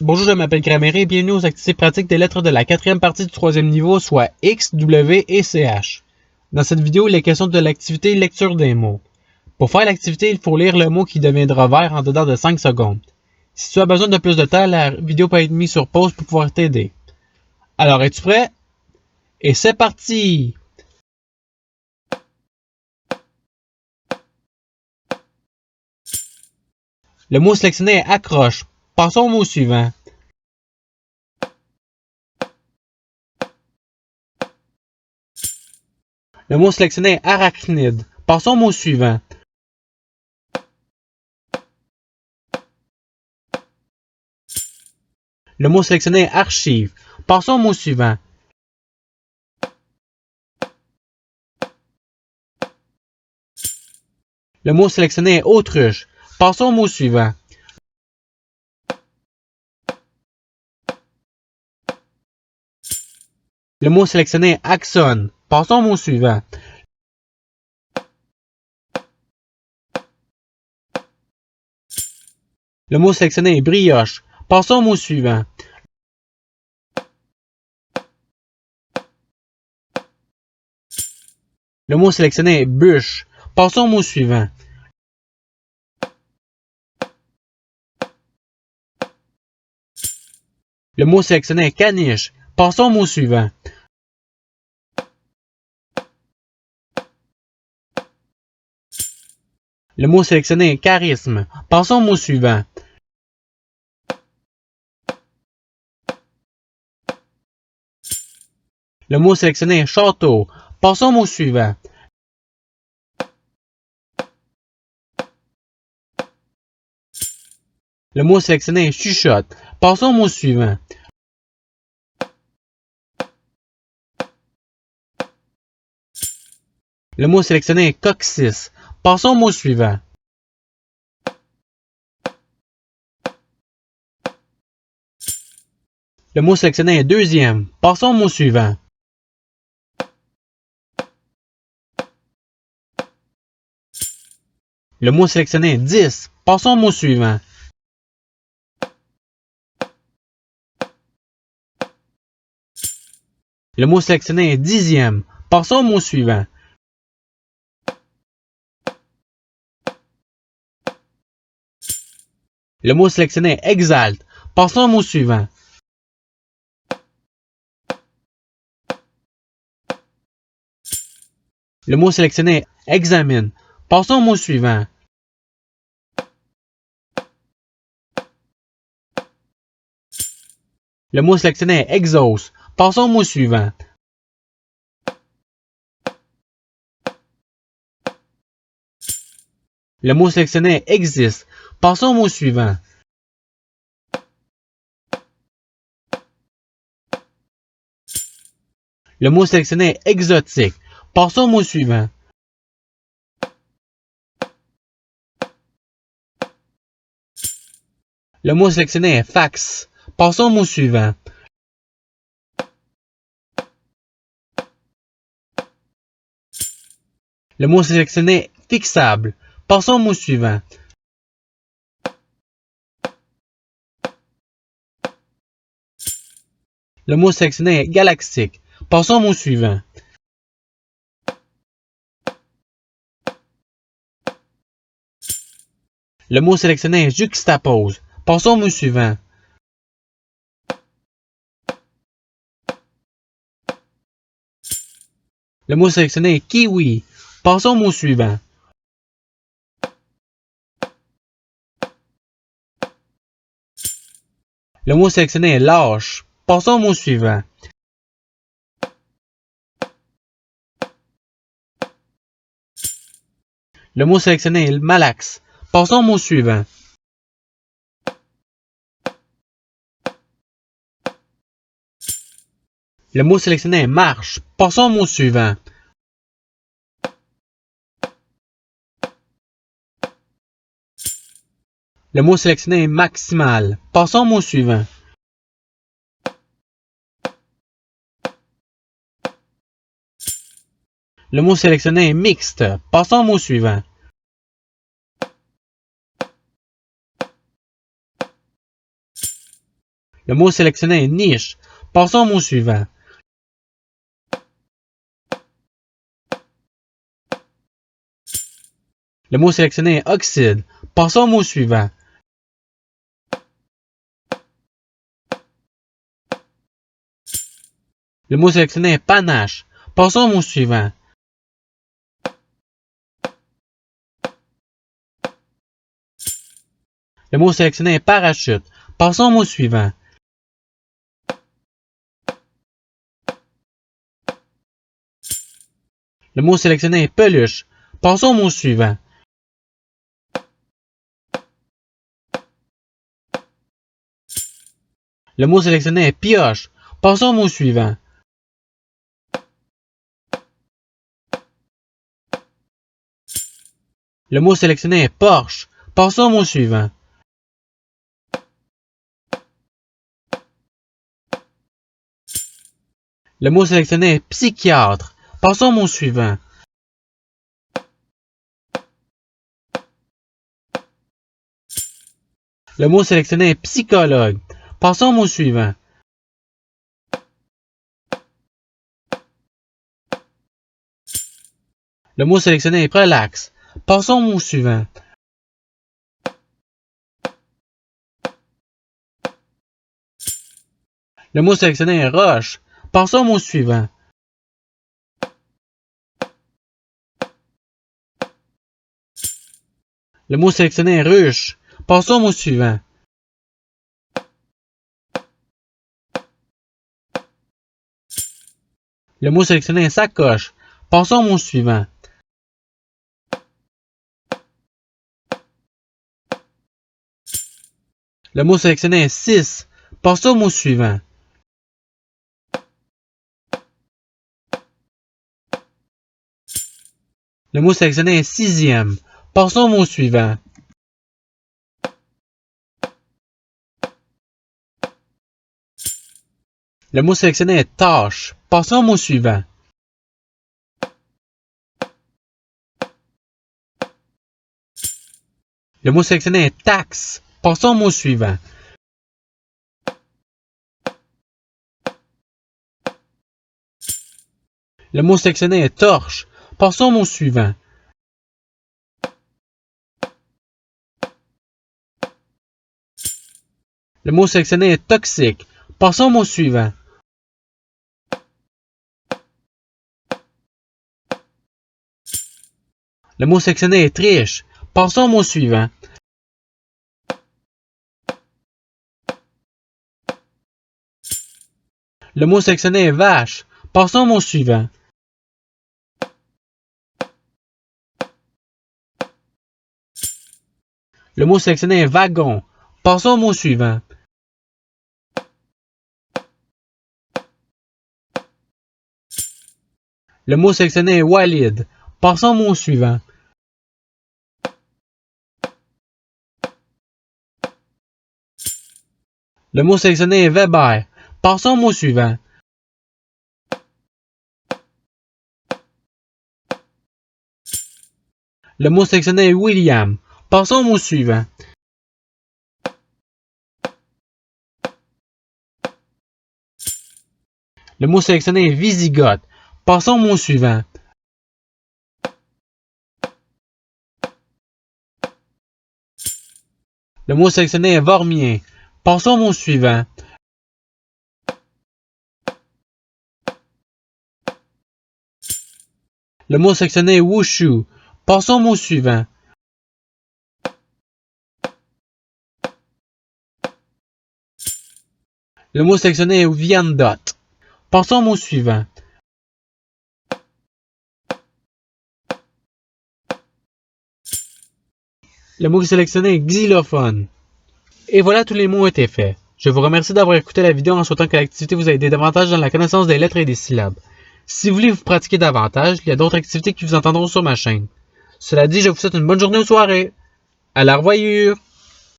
Bonjour, je m'appelle Grammaire et bienvenue aux activités pratiques des lettres de la quatrième partie du troisième niveau, soit X, W et CH. Dans cette vidéo, il est question de l'activité lecture des mots. Pour faire l'activité, il faut lire le mot qui deviendra vert en dedans de 5 secondes. Si tu as besoin de plus de temps, la vidéo peut être mise sur pause pour pouvoir t'aider. Alors, es-tu prêt? Et c'est parti! Le mot sélectionné est accroche. Passons au mot suivant. Le mot sélectionné est arachnide. Passons au mot suivant. Le mot sélectionné est archive. Passons au mot suivant. Le mot sélectionné est autruche. Passons au mot suivant. Le mot sélectionné est axone. Passons au mot suivant. Le mot sélectionné est brioche. Passons au mot suivant. Le mot sélectionné est bûche. Passons au mot suivant. Le mot sélectionné est caniche. Passons au mot suivant. Le mot sélectionné est charisme. Passons au mot suivant. Le mot sélectionné est château. Passons au mot suivant. Le mot sélectionné est chuchote. Passons au mot suivant. Le mot sélectionné est coccyx. Passons au mot suivant. Le mot sélectionné est deuxième. Passons au mot suivant. Le mot sélectionné est 10. Passons au mot suivant. Le mot sélectionné est dixième. Passons au mot suivant. Le mot sélectionné est exalte. Passons au mot suivant. Le mot sélectionné est examine. Passons au mot suivant. Le mot sélectionné est exauce. Passons au mot suivant. Le mot sélectionné est existe. Passons au mot suivant. Le mot sélectionné est exotique. Passons au mot suivant. Le mot sélectionné est fax. Passons au mot suivant. Le mot sélectionné est fixable. Passons au mot suivant. Le mot sélectionné est galactique. Passons au mot suivant. Le mot sélectionné est juxtapose. Passons au mot suivant. Le mot sélectionné est kiwi. Passons au mot suivant. Le mot sélectionné est lâche. Passons au mot suivant. Le mot sélectionné est malaxe. Passons au mot suivant. Le mot sélectionné est marche. Passons au mot suivant. Le mot sélectionné est maximal. Passons au mot suivant. Le mot sélectionné est mixte. Passons au mot suivant. Le mot sélectionné est niche. Passons au mot suivant. Le mot sélectionné est oxyde. Passons au mot suivant. Le mot sélectionné est panache. Passons au mot suivant. Le mot sélectionné est parachute. Passons au mot suivant. Le mot sélectionné est peluche. Passons au mot suivant. Le mot sélectionné est pioche. Passons au mot suivant. Le mot sélectionné est Porsche. Passons au mot suivant. Le mot sélectionné est psychiatre. Passons au mot suivant. Le mot sélectionné est psychologue. Passons au mot suivant. Le mot sélectionné est relax. Passons au mot suivant. Le mot sélectionné est roche. Passons au mot suivant. Le mot sélectionné est ruche. Passons au mot suivant. Le mot sélectionné est sacoche. Passons au mot suivant. Le mot sélectionné est 6. Passons au mot suivant. Le mot sélectionné est 6e. Passons au mot suivant. Le mot sélectionné est tâche. Passons au mot suivant. Le mot sélectionné est taxe. Passons au mot suivant. Le mot sélectionné est torche. Passons au mot suivant. Le mot sélectionné est toxique. Passons au mot suivant. Le mot sélectionné est triche. Passons au mot suivant. Le mot sélectionné est vache. Passons au mot suivant. Le mot sélectionné est wagon. Passons au mot suivant. Le mot sélectionné est walid. Passons au mot suivant. Le mot sélectionné est Weber. Passons au mot suivant. Le mot sélectionné est William. Passons au mot suivant. Le mot sélectionné est Visigoth. Passons au mot suivant. Le mot sélectionné est Vormien. Passons au mot suivant. Le mot sélectionné est Wushu. Passons au mot suivant. Le mot sélectionné est Wyandot. Passons au mot suivant. Le mot sélectionné est xylophone. Et voilà, tous les mots ont été faits. Je vous remercie d'avoir écouté la vidéo en souhaitant que l'activité vous a aidé davantage dans la connaissance des lettres et des syllabes. Si vous voulez vous pratiquer davantage, il y a d'autres activités qui vous entendront sur ma chaîne. Cela dit, je vous souhaite une bonne journée ou soirée. À la revoyure!